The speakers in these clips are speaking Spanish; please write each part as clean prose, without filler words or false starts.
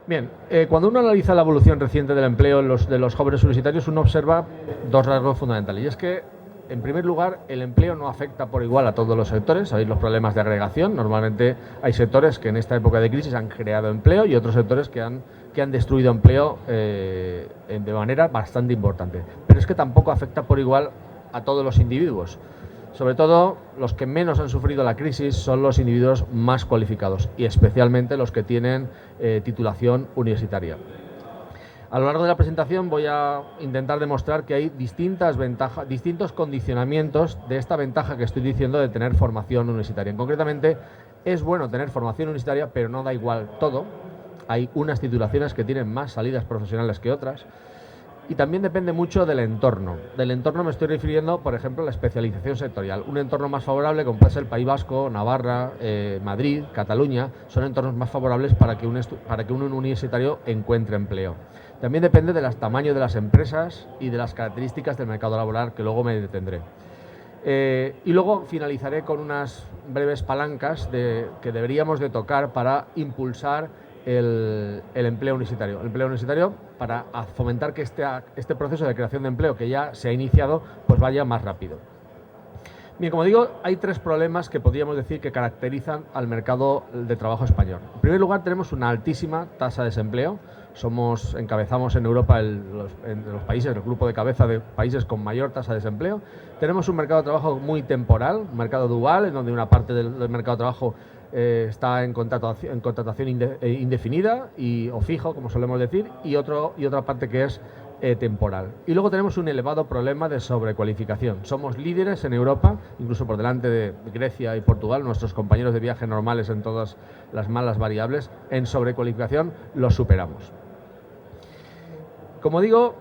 Bien, cuando uno analiza la evolución reciente del empleo de los jóvenes universitarios, uno observa dos rasgos fundamentales. Y es que, en primer lugar, el empleo no afecta por igual a todos los sectores. Sabéis los problemas de agregación. Normalmente hay sectores que en esta época de crisis han creado empleo y otros sectores que han destruido empleo de manera bastante importante. Pero es que tampoco afecta por igual a todos los individuos. Sobre todo, los que menos han sufrido la crisis son los individuos más cualificados y especialmente los que tienen titulación universitaria. A lo largo de la presentación voy a intentar demostrar que hay distintos condicionamientos de esta ventaja que estoy diciendo de tener formación universitaria. Concretamente, es bueno tener formación universitaria, pero no da igual todo. Hay unas titulaciones que tienen más salidas profesionales que otras. Y también depende mucho del entorno. Del entorno me estoy refiriendo, por ejemplo, a la especialización sectorial. Un entorno más favorable, como puede ser el País Vasco, Navarra, Madrid, Cataluña, son entornos más favorables para que un universitario encuentre empleo. También depende del tamaño de las empresas y de las características del mercado laboral, que luego me detendré. Y luego finalizaré con unas breves palancas que deberíamos de tocar para impulsar el empleo universitario. El empleo universitario para fomentar que este proceso de creación de empleo que ya se ha iniciado pues vaya más rápido. Bien, como digo, hay tres problemas que podríamos decir que caracterizan al mercado de trabajo español. En primer lugar, tenemos una altísima tasa de desempleo. Encabezamos en Europa en los países, el grupo de cabeza de países con mayor tasa de desempleo. Tenemos un mercado de trabajo muy temporal, un mercado dual, en donde una parte del mercado de trabajo está en contratación indefinida o fijo, como solemos decir, y otra parte que es temporal. Y luego tenemos un elevado problema de sobrecualificación. Somos líderes en Europa, incluso por delante de Grecia y Portugal, nuestros compañeros de viaje normales en todas las malas variables, en sobrecualificación los superamos. Como digo,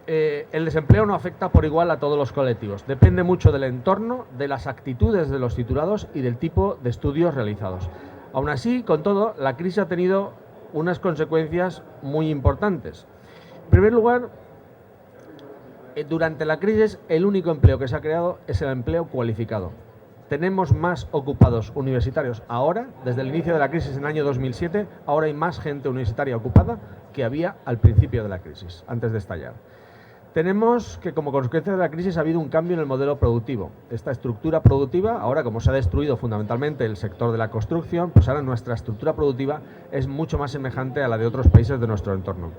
el desempleo no afecta por igual a todos los colectivos. Depende mucho del entorno, de las actitudes de los titulados y del tipo de estudios realizados. Aún así, con todo, la crisis ha tenido unas consecuencias muy importantes. En primer lugar, durante la crisis, el único empleo que se ha creado es el empleo cualificado. Tenemos más ocupados universitarios ahora, desde el inicio de la crisis en el año 2007, ahora hay más gente universitaria ocupada que había al principio de la crisis, antes de estallar. Tenemos que, como consecuencia de la crisis, ha habido un cambio en el modelo productivo. Esta estructura productiva, ahora como se ha destruido fundamentalmente el sector de la construcción, pues ahora nuestra estructura productiva es mucho más semejante a la de otros países de nuestro entorno.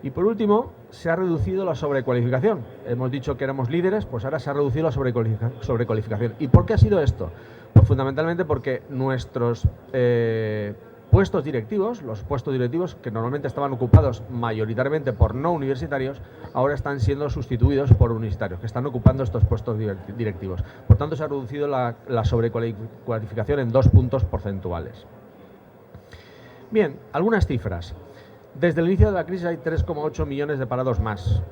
Y por último, se ha reducido la sobrecualificación. Hemos dicho que éramos líderes, pues ahora se ha reducido la sobrecualificación. ¿Y por qué ha sido esto? Pues fundamentalmente porque nuestros puestos directivos, los puestos directivos que normalmente estaban ocupados mayoritariamente por no universitarios, ahora están siendo sustituidos por universitarios, que están ocupando estos puestos directivos. Por tanto, se ha reducido la sobrecualificación en 2 puntos porcentuales. Bien, algunas cifras. Desde el inicio de la crisis hay 3,8 millones de parados más.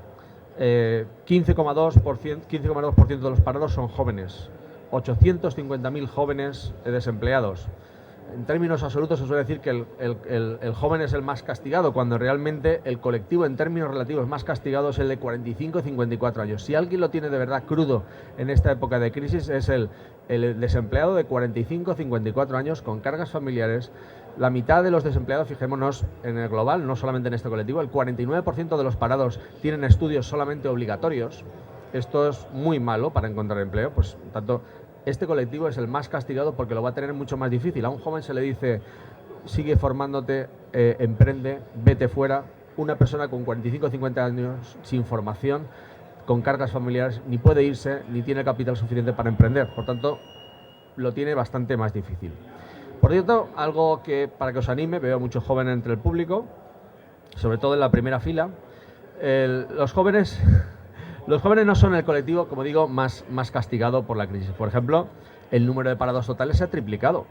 15,2% de los parados son jóvenes. 850.000 jóvenes desempleados. En términos absolutos se suele decir que el joven es el más castigado, cuando realmente el colectivo en términos relativos más castigado es el de 45 y 54 años. Si alguien lo tiene de verdad crudo en esta época de crisis es el desempleado de 45 o 54 años con cargas familiares. La mitad de los desempleados, fijémonos en el global, no solamente en este colectivo, el 49% de los parados tienen estudios solamente obligatorios. Esto es muy malo para encontrar empleo, pues tanto este colectivo es el más castigado porque lo va a tener mucho más difícil. A un joven se le dice, sigue formándote, emprende, vete fuera. Una persona con 45 o 50 años sin formación, con cargas familiares, ni puede irse, ni tiene capital suficiente para emprender. Por tanto, lo tiene bastante más difícil. Por cierto, algo que para que os anime, veo muchos jóvenes entre el público, sobre todo en la primera fila. Los jóvenes no son el colectivo, como digo, más castigado por la crisis. Por ejemplo, el número de parados totales se ha triplicado,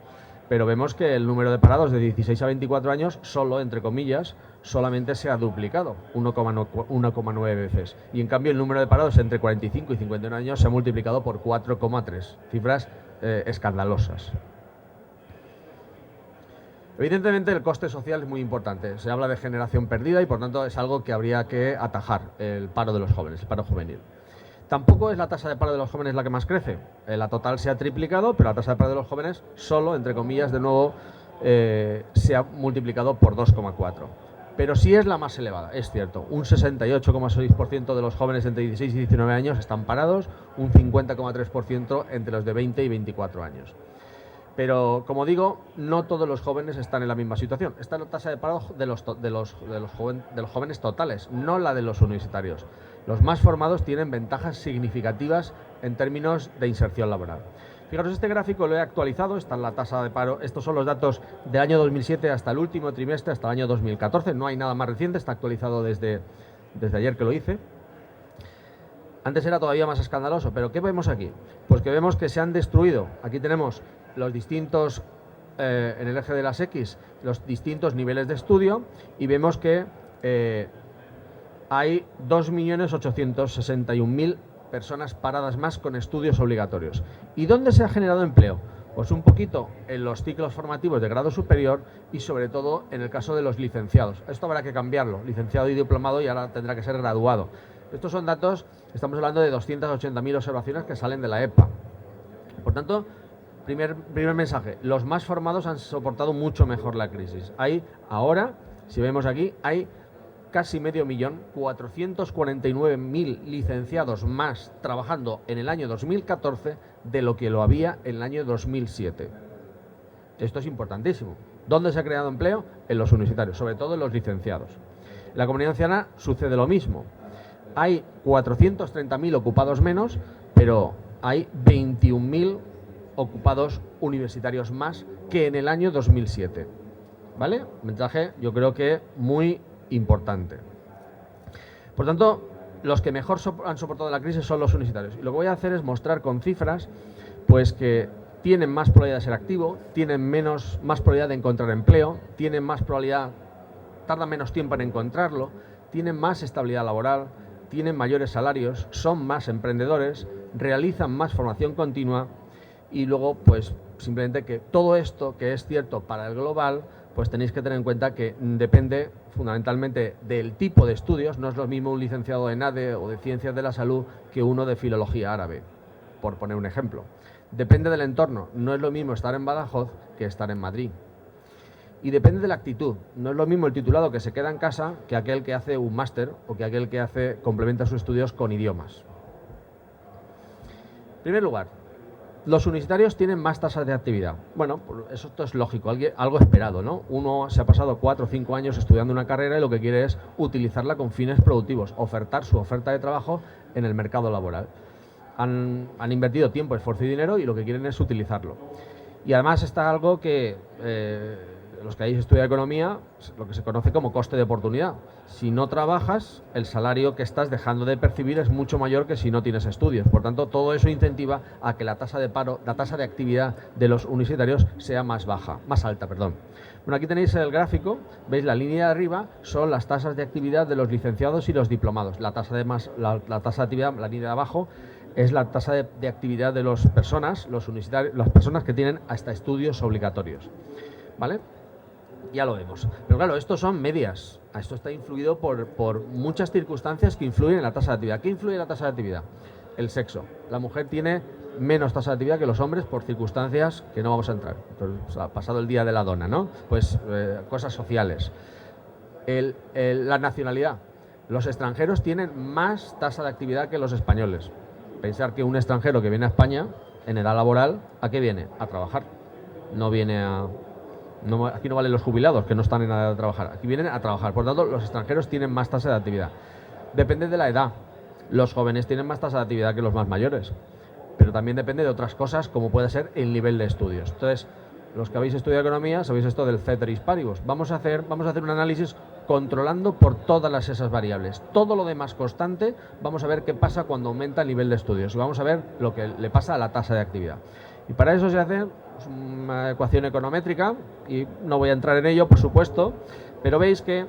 pero vemos que el número de parados de 16 a 24 años, solo, entre comillas, solamente se ha duplicado, 1,9 veces. Y en cambio el número de parados entre 45 y 51 años se ha multiplicado por 4,3, cifras escandalosas. Evidentemente el coste social es muy importante, se habla de generación perdida y por tanto es algo que habría que atajar, el paro de los jóvenes, el paro juvenil. Tampoco es la tasa de paro de los jóvenes la que más crece, la total se ha triplicado, pero la tasa de paro de los jóvenes solo, entre comillas, de nuevo, se ha multiplicado por 2,4. pero sí es la más elevada, es cierto. Un 68,6% de los jóvenes entre 16 y 19 años están parados, un 50,3% entre los de 20 y 24 años. Pero, como digo, no todos los jóvenes están en la misma situación. Esta es la tasa de paro de los jóvenes totales, no la de los universitarios. Los más formados tienen ventajas significativas en términos de inserción laboral. Fijaros, este gráfico lo he actualizado, está en la tasa de paro. Estos son los datos del año 2007 hasta el último trimestre, hasta el año 2014. No hay nada más reciente, está actualizado desde ayer que lo hice. Antes era todavía más escandaloso, pero ¿qué vemos aquí? Pues que vemos que se han destruido. Aquí tenemos los distintos, en el eje de las X, los distintos niveles de estudio, y vemos que hay 2.861.000 personas paradas más con estudios obligatorios. ¿Y dónde se ha generado empleo? Pues un poquito en los ciclos formativos de grado superior y sobre todo en el caso de los licenciados. Esto habrá que cambiarlo, licenciado y diplomado, y ahora tendrá que ser graduado. Estos son datos, estamos hablando de 280.000 observaciones que salen de la EPA. Por tanto, primer mensaje, los más formados han soportado mucho mejor la crisis. Hay ahora, si vemos aquí, hay casi 500.000, 449.000 licenciados más trabajando en el año 2014 de lo que lo había en el año 2007. Esto es importantísimo. ¿Dónde se ha creado empleo? En los universitarios, sobre todo en los licenciados. En la Comunidad Valenciana sucede lo mismo. Hay 430.000 ocupados menos, pero hay 21.000 ocupados universitarios más que en el año 2007. ¿Vale? Mensaje, yo creo que muy importante. Por tanto, los que mejor han soportado la crisis son los universitarios. Y lo que voy a hacer es mostrar con cifras, pues que tienen más probabilidad de ser activo, tienen más probabilidad de encontrar empleo, tienen más probabilidad, tardan menos tiempo en encontrarlo, tienen más estabilidad laboral, tienen mayores salarios, son más emprendedores, realizan más formación continua, y luego, pues, simplemente que todo esto, que es cierto para el global, pues tenéis que tener en cuenta que depende fundamentalmente del tipo de estudios. No es lo mismo un licenciado en ADE o de Ciencias de la Salud que uno de Filología Árabe, por poner un ejemplo. Depende del entorno. No es lo mismo estar en Badajoz que estar en Madrid. Y depende de la actitud. No es lo mismo el titulado que se queda en casa que aquel que hace un máster o que aquel que complementa sus estudios con idiomas. En primer lugar, los universitarios tienen más tasas de actividad. Bueno, pues esto es lógico, algo esperado, ¿no? Uno se ha pasado 4 o 5 años estudiando una carrera y lo que quiere es utilizarla con fines productivos, ofertar su oferta de trabajo en el mercado laboral. Han invertido tiempo, esfuerzo y dinero y lo que quieren es utilizarlo. Y además está algo que los que hayáis estudiado economía, lo que se conoce como coste de oportunidad. Si no trabajas, el salario que estás dejando de percibir es mucho mayor que si no tienes estudios. Por tanto, todo eso incentiva a que la tasa de paro, la tasa de actividad de los universitarios sea más alta. Bueno, aquí tenéis el gráfico, veis la línea de arriba, son las tasas de actividad de los licenciados y los diplomados. La tasa de actividad, la línea de abajo, es la tasa de actividad de los personas, los universitarios, las personas que tienen hasta estudios obligatorios. ¿Vale? Ya lo vemos. Pero claro, estos son medias. Esto está influido por muchas circunstancias que influyen en la tasa de actividad. ¿Qué influye en la tasa de actividad? El sexo. La mujer tiene menos tasa de actividad que los hombres por circunstancias que no vamos a entrar. Pues, ha pasado el día de la dona, ¿no? Pues cosas sociales. La nacionalidad. Los extranjeros tienen más tasa de actividad que los españoles. Pensar que un extranjero que viene a España, en edad laboral, ¿a qué viene? A trabajar. No viene a... No, aquí no valen los jubilados, que no están en edad de trabajar. Aquí vienen a trabajar. Por tanto, los extranjeros tienen más tasa de actividad. Depende de la edad. Los jóvenes tienen más tasa de actividad que los más mayores. Pero también depende de otras cosas, como puede ser el nivel de estudios. Entonces, los que habéis estudiado economía, sabéis esto del ceteris paribus. Vamos a hacer un análisis controlando por todas esas variables. Todo lo demás constante, vamos a ver qué pasa cuando aumenta el nivel de estudios. Y vamos a ver lo que le pasa a la tasa de actividad. Y para eso se hace una ecuación econométrica, y no voy a entrar en ello, por supuesto, pero veis que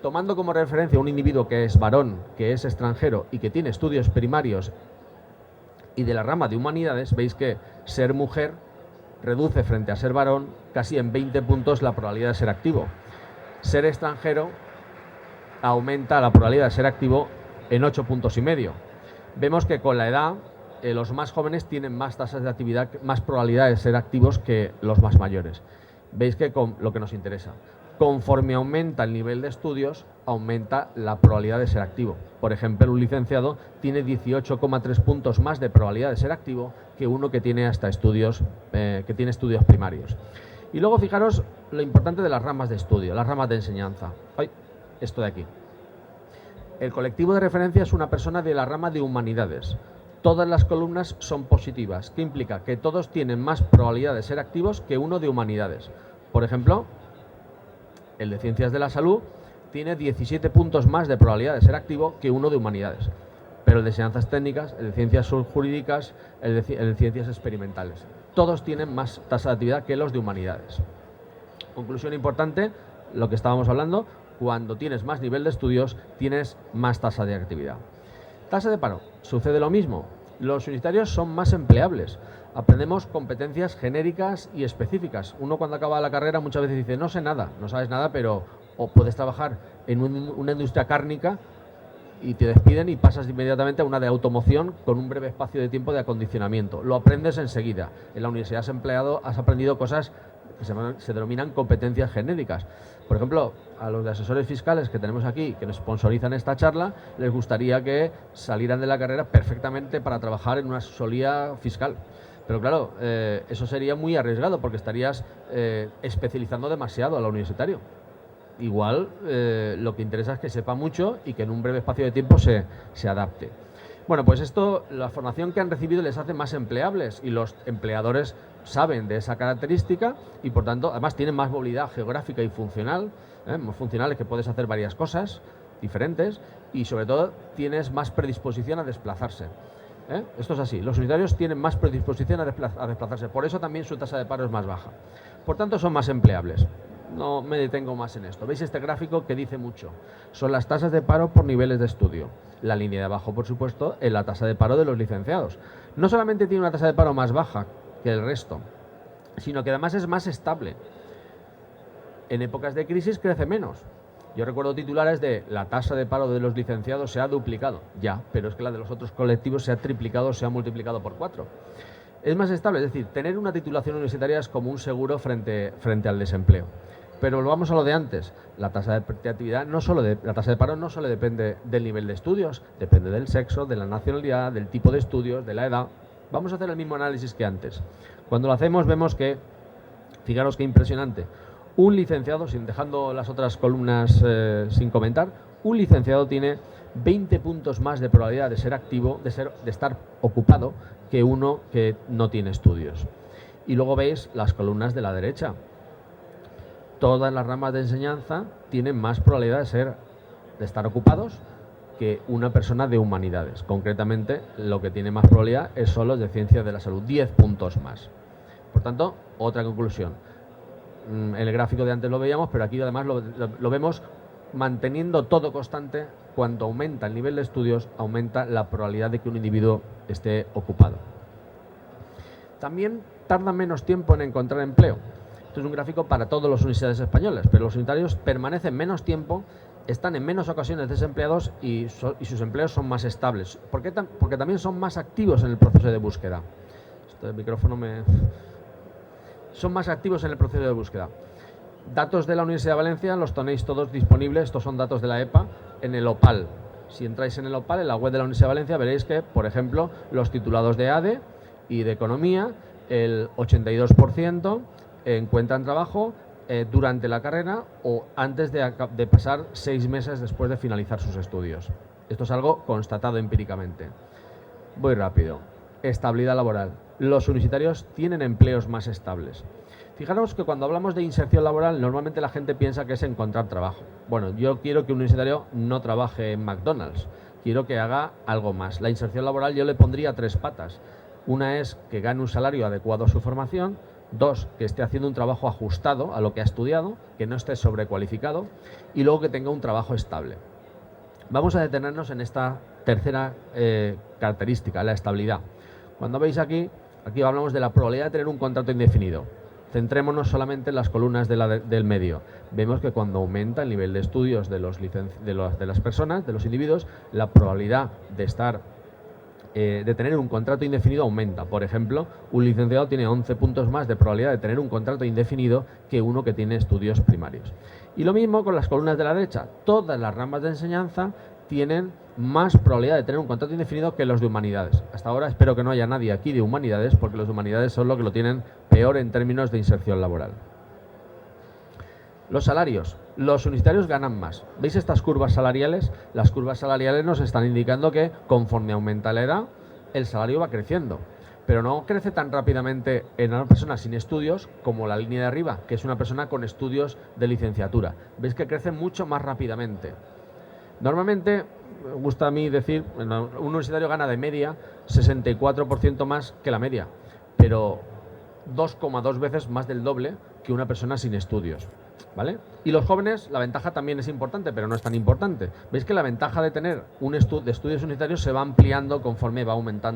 tomando como referencia un individuo que es varón, que es extranjero y que tiene estudios primarios y de la rama de humanidades, veis que ser mujer reduce frente a ser varón casi en 20 puntos la probabilidad de ser activo. Ser extranjero aumenta la probabilidad de ser activo en 8,5 puntos. Vemos que con la edad los más jóvenes tienen más tasas de actividad, más probabilidad de ser activos que los más mayores. Veis que con lo que nos interesa. Conforme aumenta el nivel de estudios, aumenta la probabilidad de ser activo. Por ejemplo, un licenciado tiene 18,3 puntos más de probabilidad de ser activo que uno que tiene estudios primarios. Y luego fijaros lo importante de las ramas de estudio, las ramas de enseñanza. Esto de aquí. El colectivo de referencia es una persona de la rama de humanidades. Todas las columnas son positivas, que implica que todos tienen más probabilidad de ser activos que uno de humanidades. Por ejemplo, el de ciencias de la salud tiene 17 puntos más de probabilidad de ser activo que uno de humanidades. Pero el de enseñanzas técnicas, el de ciencias jurídicas, el de ciencias experimentales. Todos tienen más tasa de actividad que los de humanidades. Conclusión importante, lo que estábamos hablando, cuando tienes más nivel de estudios, tienes más tasa de actividad. Tasa de paro, sucede lo mismo. Los universitarios son más empleables. Aprendemos competencias genéricas y específicas. Uno cuando acaba la carrera muchas veces dice, no sé nada, no sabes nada, pero o puedes trabajar en una industria cárnica y te despiden y pasas inmediatamente a una de automoción con un breve espacio de tiempo de acondicionamiento. Lo aprendes enseguida. En la universidad has aprendido cosas que se denominan competencias genéricas. Por ejemplo, a los de asesores fiscales que tenemos aquí, que nos sponsorizan esta charla, les gustaría que salieran de la carrera perfectamente para trabajar en una asesoría fiscal. Pero claro, eso sería muy arriesgado porque estarías especializando demasiado al universitario. Igual lo que interesa es que sepa mucho y que en un breve espacio de tiempo se adapte. Bueno, pues esto, la formación que han recibido les hace más empleables y los empleadores saben de esa característica y por tanto además tienen más movilidad geográfica y funcional, más funcionales, que puedes hacer varias cosas diferentes y sobre todo tienes más predisposición a desplazarse. Esto es así, los universitarios tienen más predisposición a desplazarse, por eso también su tasa de paro es más baja. Por tanto son más empleables. No me detengo más en esto. ¿Veis este gráfico que dice mucho? Son las tasas de paro por niveles de estudio. La línea de abajo, por supuesto, es la tasa de paro de los licenciados. No solamente tiene una tasa de paro más baja que el resto, sino que además es más estable. En épocas de crisis crece menos. Yo recuerdo titulares de la tasa de paro de los licenciados se ha duplicado. Ya, pero es que la de los otros colectivos se ha triplicado, se ha multiplicado por 4. Es más estable, es decir, tener una titulación universitaria es como un seguro frente al desempleo. Pero volvamos a lo de antes. La tasa de actividad la tasa de paro no solo depende del nivel de estudios, depende del sexo, de la nacionalidad, del tipo de estudios, de la edad. Vamos a hacer el mismo análisis que antes. Cuando lo hacemos vemos que, fijaros qué impresionante, un licenciado, dejando las otras columnas sin comentar, un licenciado tiene 20 puntos más de probabilidad de ser activo, de estar ocupado, que uno que no tiene estudios. Y luego veis las columnas de la derecha. Todas las ramas de enseñanza tienen más probabilidad de estar ocupados que una persona de humanidades. Concretamente, lo que tiene más probabilidad son los de ciencias de la salud, 10 puntos más. Por tanto, otra conclusión. En el gráfico de antes lo veíamos, pero aquí además lo vemos manteniendo todo constante. Cuando aumenta el nivel de estudios, aumenta la probabilidad de que un individuo esté ocupado. También tarda menos tiempo en encontrar empleo. Esto es un gráfico para todas las universidades españolas, pero los universitarios permanecen menos tiempo, están en menos ocasiones desempleados y sus empleos son más estables. ¿Por qué? Porque también son más activos en el proceso de búsqueda. Este micrófono son más activos en el proceso de búsqueda. Datos de la Universidad de Valencia los tenéis todos disponibles, estos son datos de la EPA, en el OPAL. Si entráis en el OPAL, en la web de la Universidad de Valencia, veréis que, por ejemplo, los titulados de ADE y de Economía, el 82% encuentran trabajo durante la carrera o antes de pasar 6 meses después de finalizar sus estudios. Esto es algo constatado empíricamente. Voy rápido. Estabilidad laboral. Los universitarios tienen empleos más estables. Fijaros que cuando hablamos de inserción laboral, normalmente la gente piensa que es encontrar trabajo. Bueno, yo quiero que un universitario no trabaje en McDonald's, quiero que haga algo más. La inserción laboral yo le pondría 3 patas. Una es que gane un salario adecuado a su formación. 2, que esté haciendo un trabajo ajustado a lo que ha estudiado, que no esté sobrecualificado, y luego que tenga un trabajo estable. Vamos a detenernos en esta tercera característica, la estabilidad. Cuando veis aquí hablamos de la probabilidad de tener un contrato indefinido. Centrémonos solamente en las columnas del medio. Vemos que cuando aumenta el nivel de estudios de las personas, de los individuos, la probabilidad de estar de tener un contrato indefinido aumenta. Por ejemplo, un licenciado tiene 11 puntos más de probabilidad de tener un contrato indefinido que uno que tiene estudios primarios. Y lo mismo con las columnas de la derecha. Todas las ramas de enseñanza tienen más probabilidad de tener un contrato indefinido que los de humanidades. Hasta ahora espero que no haya nadie aquí de humanidades, porque los de humanidades son los que lo tienen peor en términos de inserción laboral. Los salarios. Los universitarios ganan más. ¿Veis estas curvas salariales? Las curvas salariales nos están indicando que conforme aumenta la edad, el salario va creciendo. Pero no crece tan rápidamente en una persona sin estudios como la línea de arriba, que es una persona con estudios de licenciatura. ¿Veis que crece mucho más rápidamente? Normalmente, me gusta a mí decir, un universitario gana de media 64% más que la media, pero 2,2 veces más del doble que una persona sin estudios, ¿vale? Y los jóvenes, la ventaja también es importante, pero no es tan importante. Veis que la ventaja de tener de estudios universitarios se va ampliando conforme va aumentando